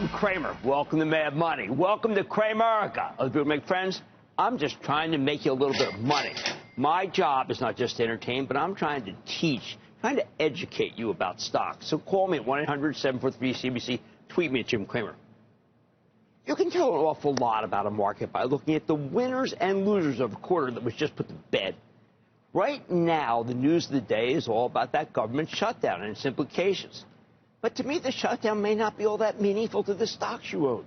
Jim Cramer. Welcome to Mad Money. Welcome to Cramerica. Other people make friends. I'm just trying to make you a little bit of money. My job is not just to entertain, but I'm trying to teach, trying to educate you about stocks. So call me at 1-800-743-CNBC. Tweet me at Jim Cramer. You can tell an awful lot about a market by looking at the winners and losers of a quarter that was just put to bed. Right now, the news of the day is all about that government shutdown and its implications. But to me, the shutdown may not be all that meaningful to the stocks you own.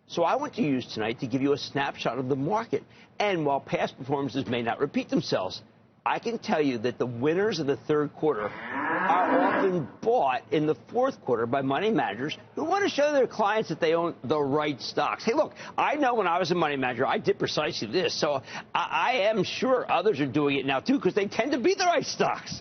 So I want to use tonight to give you a snapshot of the market. And while past performances may not repeat themselves, I can tell you that the winners of the third quarter are often bought in the fourth quarter by money managers who want to show their clients that they own the right stocks. Hey, look, I know when I was a money manager, I did precisely this. So I am sure others are doing it now, too, because they tend to be the right stocks.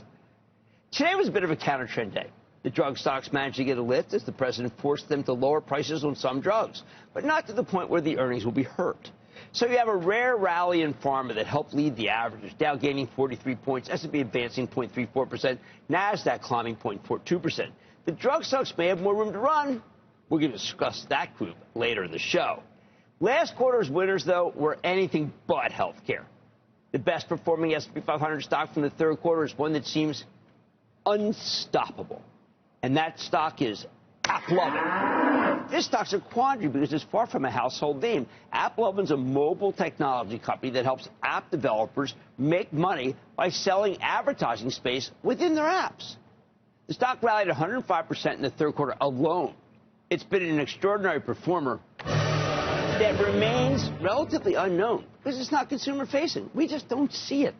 Today was a bit of a counter-trend day. The drug stocks managed to get a lift as the president forced them to lower prices on some drugs, but not to the point where the earnings will be hurt. So you have a rare rally in pharma that helped lead the averages, Dow gaining 43 points, S&P advancing 0.34%, NASDAQ climbing 0.42%. The drug stocks may have more room to run. We're going to discuss that group later in the show. Last quarter's winners, though, were anything but healthcare. The best performing S&P 500 stock from the third quarter is one that seems unstoppable. And that stock is AppLovin. This stock's a quandary because it's far from a household name. AppLovin's a mobile technology company that helps app developers make money by selling advertising space within their apps. The stock rallied 105% in the third quarter alone. It's been an extraordinary performer that remains relatively unknown because it's not consumer-facing. We just don't see it.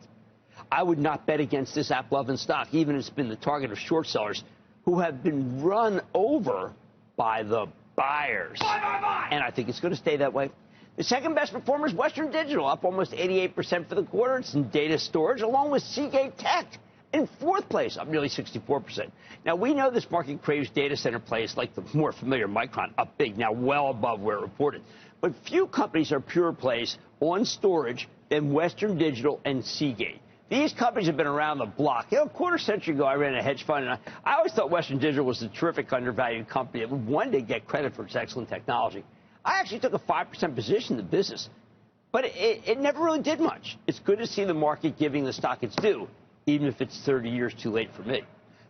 I would not bet against this AppLovin stock, even if it's been the target of short sellers who have been run over by the buyers. Buy. And I think it's going to stay that way. The second best performer is Western Digital, up almost 88% for the quarter. It's in data storage, along with Seagate Tech in fourth place, up nearly 64%. Now, we know this market craves data center plays like the more familiar Micron, up big, now well above where it reported. But few companies are pure plays on storage than Western Digital and Seagate. These companies have been around the block. You know, a quarter century ago, I ran a hedge fund, and I always thought Western Digital was a terrific undervalued company that would one day get credit for its excellent technology. I actually took a 5% position in the business, but it never really did much. It's good to see the market giving the stock its due, even if it's 30 years too late for me.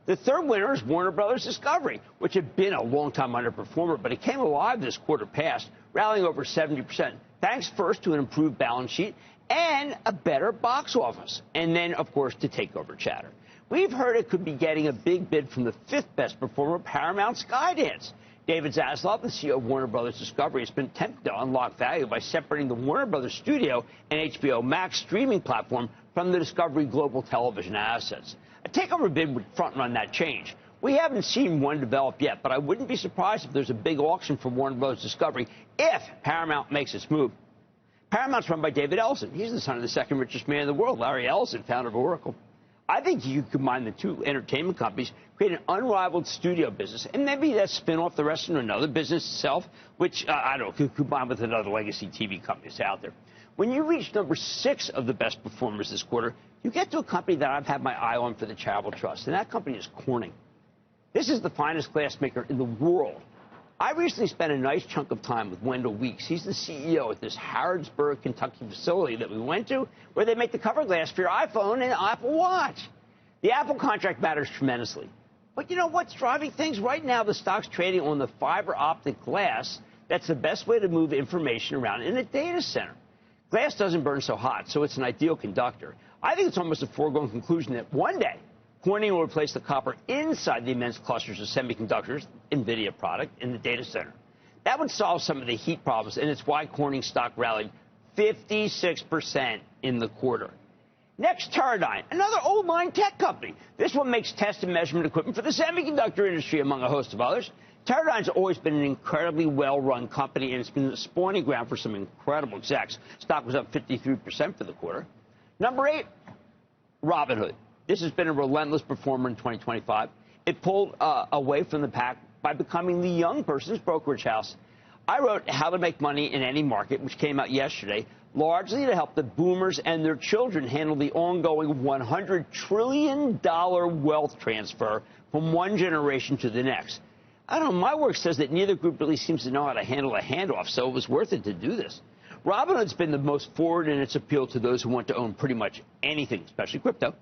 The third winner is Warner Brothers Discovery, which had been a long-time underperformer, but it came alive this quarter past, rallying over 70%, thanks first to an improved balance sheet and a better box office, and then, of course, to takeover chatter. We've heard it could be getting a big bid from the fifth best performer, Paramount Skydance. David Zaslav, the CEO of Warner Brothers Discovery, has been attempting to unlock value by separating the Warner Brothers Studio and HBO Max streaming platform from the Discovery Global Television assets. A takeover bid would front-run that change. We haven't seen one develop yet, but I wouldn't be surprised if there's a big auction for Warner Brothers Discovery if Paramount makes its move. Paramount's run by David Ellison. He's the son of the second richest man in the world, Larry Ellison, founder of Oracle. I think you combine the two entertainment companies, create an unrivaled studio business, and maybe that spin off the rest into another business itself, which, I don't know, could combine with another legacy TV company that's out there. When you reach number 6 of the best performers this quarter, you get to a company that I've had my eye on for the charitable trust, and that company is Corning. This is the finest glassmaker in the world. I recently spent a nice chunk of time with Wendell Weeks. He's the CEO at this Harrodsburg, Kentucky facility that we went to, where they make the cover glass for your iPhone and Apple Watch. The Apple contract matters tremendously. But you know what's driving things? Right now, the stock's trading on the fiber optic glass. That's the best way to move information around in a data center. Glass doesn't burn so hot, so it's an ideal conductor. I think it's almost a foregone conclusion that one day, Corning will replace the copper inside the immense clusters of semiconductors, NVIDIA product, in the data center. That would solve some of the heat problems, and it's why Corning stock rallied 56% in the quarter. Next, Teradyne, another old-line tech company. This one makes test and measurement equipment for the semiconductor industry, among a host of others. Teradyne's always been an incredibly well-run company, and it's been a spawning ground for some incredible execs. Stock was up 53% for the quarter. Number 8, Robinhood. This has been a relentless performer in 2025. It pulled away from the pack by becoming the young person's brokerage house. I wrote How to Make Money in Any Market, which came out yesterday, largely to help the boomers and their children handle the ongoing $100 trillion wealth transfer from one generation to the next. I don't know, my work says that neither group really seems to know how to handle a handoff, so it was worth it to do this. Robinhood's been the most forward in its appeal to those who want to own pretty much anything, especially crypto.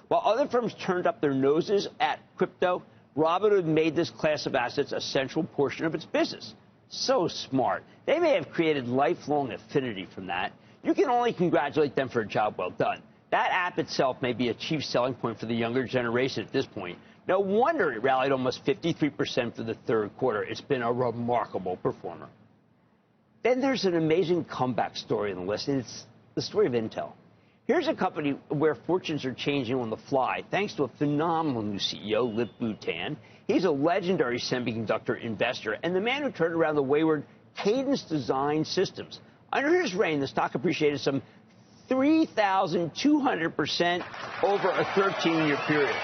While other firms turned up their noses at crypto, Robinhood made this class of assets a central portion of its business. So smart. They may have created lifelong affinity from that. You can only congratulate them for a job well done. That app itself may be a chief selling point for the younger generation at this point. No wonder it rallied almost 53% for the third quarter. It's been a remarkable performer. Then there's an amazing comeback story on the list, and it's the story of Intel. Here's a company where fortunes are changing on the fly, thanks to a phenomenal new CEO, Lip Bhutan. He's a legendary semiconductor investor and the man who turned around the wayward Cadence Design Systems. Under his reign, the stock appreciated some 3,200% over a 13-year period.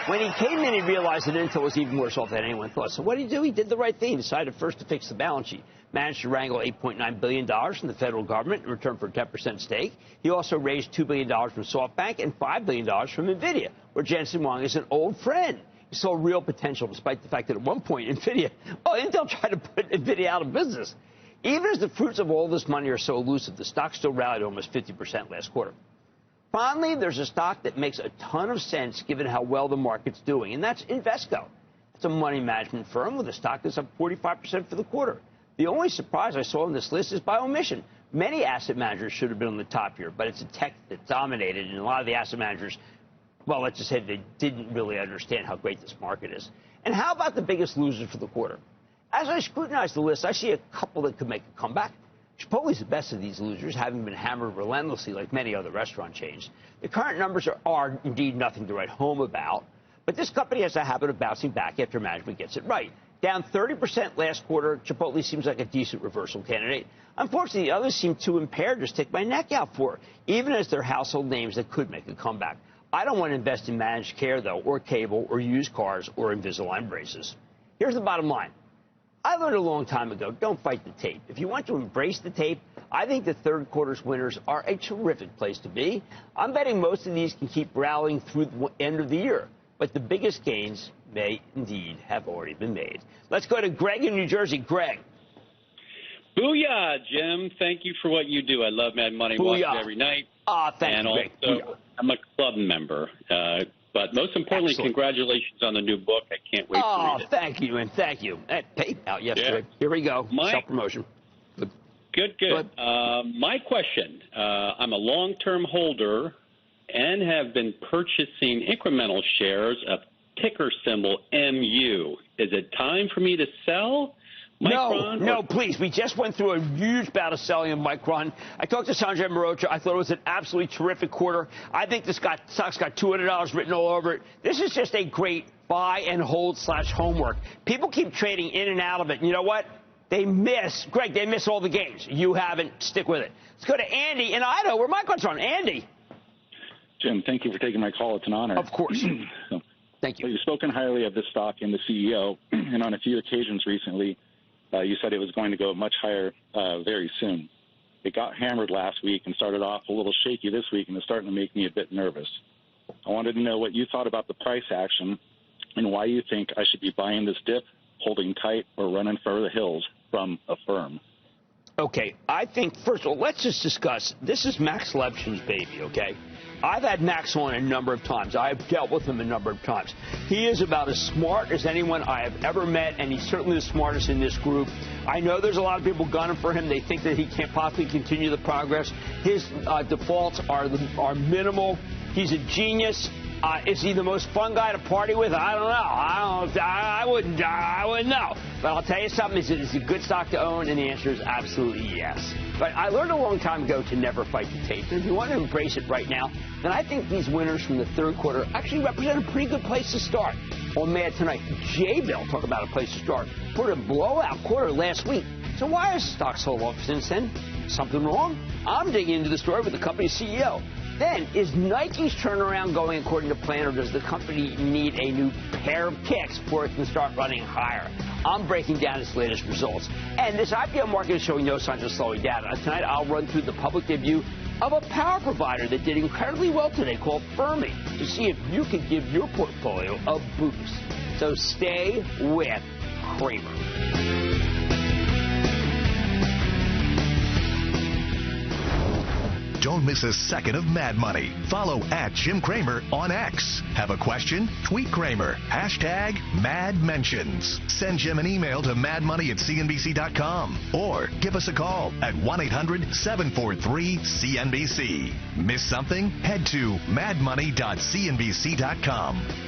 When he came in, he realized that Intel was even worse off than anyone thought. So what did he do? He did the right thing. He decided first to fix the balance sheet. Managed to wrangle $8.9 billion from the federal government in return for a 10% stake. He also raised $2 billion from SoftBank and $5 billion from NVIDIA, where Jensen Huang is an old friend. He saw real potential, despite the fact that at one point, Intel tried to put NVIDIA out of business. Even as the fruits of all this money are so elusive, the stock still rallied almost 50% last quarter. Finally, there's a stock that makes a ton of sense given how well the market's doing, and that's Invesco. It's a money management firm with a stock that's up 45% for the quarter. The only surprise I saw on this list is by omission. Many asset managers should have been on the top here, but it's a tech that dominated, and a lot of the asset managers, well, let's just say they didn't really understand how great this market is. And how about the biggest losers for the quarter? As I scrutinize the list, I see a couple that could make a comeback. Chipotle's the best of these losers, having been hammered relentlessly like many other restaurant chains. The current numbers are indeed nothing to write home about, but this company has a habit of bouncing back after management gets it right. Down 30% last quarter, Chipotle seems like a decent reversal candidate. Unfortunately, the others seem too impaired to stick my neck out for, even as they're household names that could make a comeback. I don't want to invest in managed care, though, or cable, or used cars, or Invisalign braces. Here's the bottom line. I learned a long time ago, don't fight the tape. If you want to embrace the tape, I think the third quarter's winners are a terrific place to be. I'm betting most of these can keep rallying through the end of the year. But the biggest gains may indeed have already been made. Let's go to Greg in New Jersey. Greg. Booyah, Jim. Thank you for what you do. I love Mad Money. Watch it every night. Thank you, Greg. Also, I'm a club member. But most importantly, congratulations on the new book. I can't wait to read it. Thank you, and thank you. Hey, out yesterday. Yeah. Here we go. Self-promotion. Good. My question, I'm a long-term holder and have been purchasing incremental shares of ticker symbol MU. Is it time for me to sell Micron? No, please. We just went through a huge bout of selling of Micron. I talked to Sanjay Mehrotra. I thought it was an absolutely terrific quarter. I think this stock's got $200 written all over it. This is just a great buy and hold / homework. People keep trading in and out of it. And you know what? They miss. Greg, they miss all the gains. You haven't. Stick with it. Let's go to Andy in Idaho, where Micron's from. Andy. Jim, thank you for taking my call. It's an honor. Of course. Thank you. Well, you've spoken highly of this stock and the CEO, and on a few occasions recently, you said it was going to go much higher very soon. It got hammered last week and started off a little shaky this week, and it's starting to make me a bit nervous. I wanted to know what you thought about the price action and why you think I should be buying this dip, holding tight, or running for the hills from a firm. Okay, I think, first of all, let's just discuss, this is Max Levchin's baby, okay? I've had Max on a number of times. I've dealt with him a number of times. He is about as smart as anyone I have ever met, and he's certainly the smartest in this group. I know there's a lot of people gunning for him. They think that he can't possibly continue the progress. His defaults are minimal. He's a genius. Is he the most fun guy to party with? I don't know. I wouldn't know. But I'll tell you something. Is it a good stock to own? And the answer is absolutely yes. But I learned a long time ago to never fight the tape. And if you want to embrace it right now, then I think these winners from the third quarter actually represent a pretty good place to start. On Mad Tonight, J-Bill, talk about a place to start. Put a blowout quarter last week. So why is the stock so low since then? Something wrong? I'm digging into the story with the company's CEO. Then, is Nike's turnaround going according to plan, or does the company need a new pair of kicks before it can start running higher? I'm breaking down its latest results. And this IPO market is showing no signs of slowing down. Tonight, I'll run through the public debut of a power provider that did incredibly well today called Fermi to see if you can give your portfolio a boost. So stay with Cramer. Don't miss a second of Mad Money. Follow @Jim Cramer on X. Have a question? Tweet Cramer. #MadMentions. Send Jim an email to madmoney@cnbc.com or give us a call at 1-800-743-CNBC. Miss something? Head to madmoney.cnbc.com.